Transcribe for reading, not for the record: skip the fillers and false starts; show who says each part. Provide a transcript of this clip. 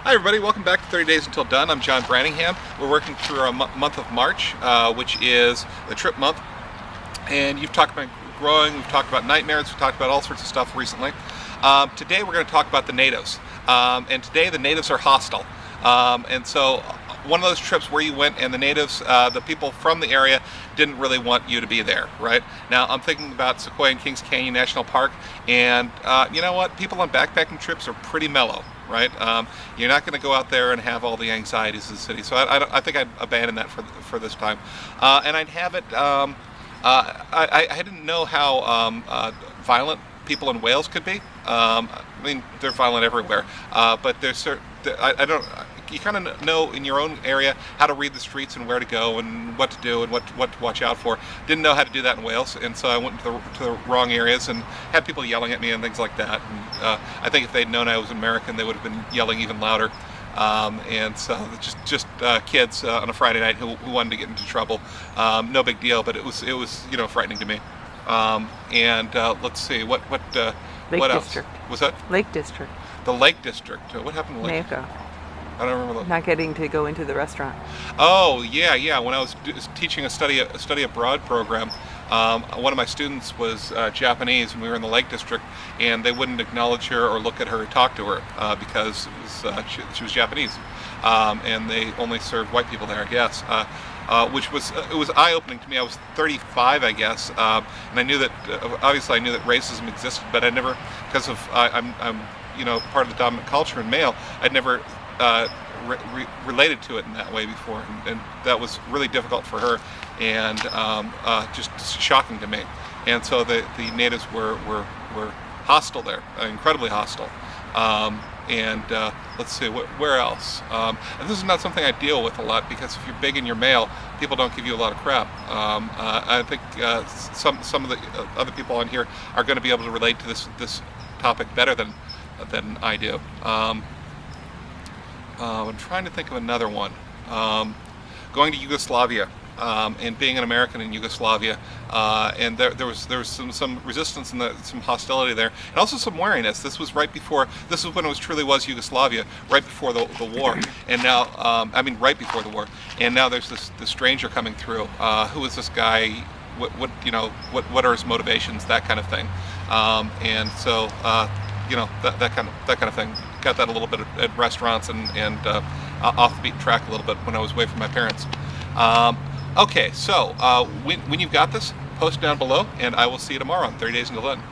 Speaker 1: Hi everybody, welcome back to 30 Days Until Done. I'm John Branningham. We're working through our month of March, which is the trip month. And you've talked about growing, we've talked about nightmares, we've talked about all sorts of stuff recently. Today we're going to talk about the natives. And today the natives are hostile. And so one of those trips where you went and the natives, the people from the area, didn't really want you to be there, right? Now I'm thinking about Sequoia and Kings Canyon National Park, and you know what? People on backpacking trips are pretty mellow, right? You're not going to go out there and have all the anxieties of the city. So I think I'd abandon that for this time. And I'd have it, I didn't know how violent people in Wales could be. I mean, they're violent everywhere, but there's certain, I don't. You kind of know in your own area how to read the streets and where to go and what to do and what to watch out for. Didn't know how to do that in Wales, and so I went to the wrong areas and had people yelling at me and things like that. And I think if they'd known I was American, they would have been yelling even louder. And so just kids on a Friday night who wanted to get into trouble. No big deal, but it was frightening to me. Let's see what
Speaker 2: Lake
Speaker 1: what else?
Speaker 2: District.
Speaker 1: Was that
Speaker 2: Lake District.
Speaker 1: the Lake District? What happened to Lake?
Speaker 2: Mayako.
Speaker 1: I don't remember that.
Speaker 2: Not getting to go into the restaurant.
Speaker 1: Oh yeah. When I was teaching a study abroad program, one of my students was Japanese, and we were in the Lake District, and they wouldn't acknowledge her or look at her or talk to her because it was, she was Japanese, and they only served white people there, I guess. Which was it was eye-opening to me. I was 35, I guess, and I knew that obviously I knew that racism existed, but I never, because of I'm part of the dominant culture and male, I'd never related to it in that way before, and that was really difficult for her, and just shocking to me. And so the natives were hostile there, incredibly hostile. Let's see, where else? And this is not something I deal with a lot, because if you're big and you're male, people don't give you a lot of crap. I think some of the other people on here are going to be able to relate to this topic better than I do. I'm trying to think of another one. Going to Yugoslavia. And being an American in Yugoslavia, and there was some resistance and some hostility there, and also some wariness. This was right before. This was when it truly was Yugoslavia, right before the war. And now, I mean, right before the war. And now there's this stranger coming through. Who is this guy? What are his motivations? That kind of thing. And so, that kind of thing. Got that a little bit at restaurants and off the beaten track a little bit when I was away from my parents. Okay, so when you've got this, post down below, and I will see you tomorrow on 30 Days Until Done.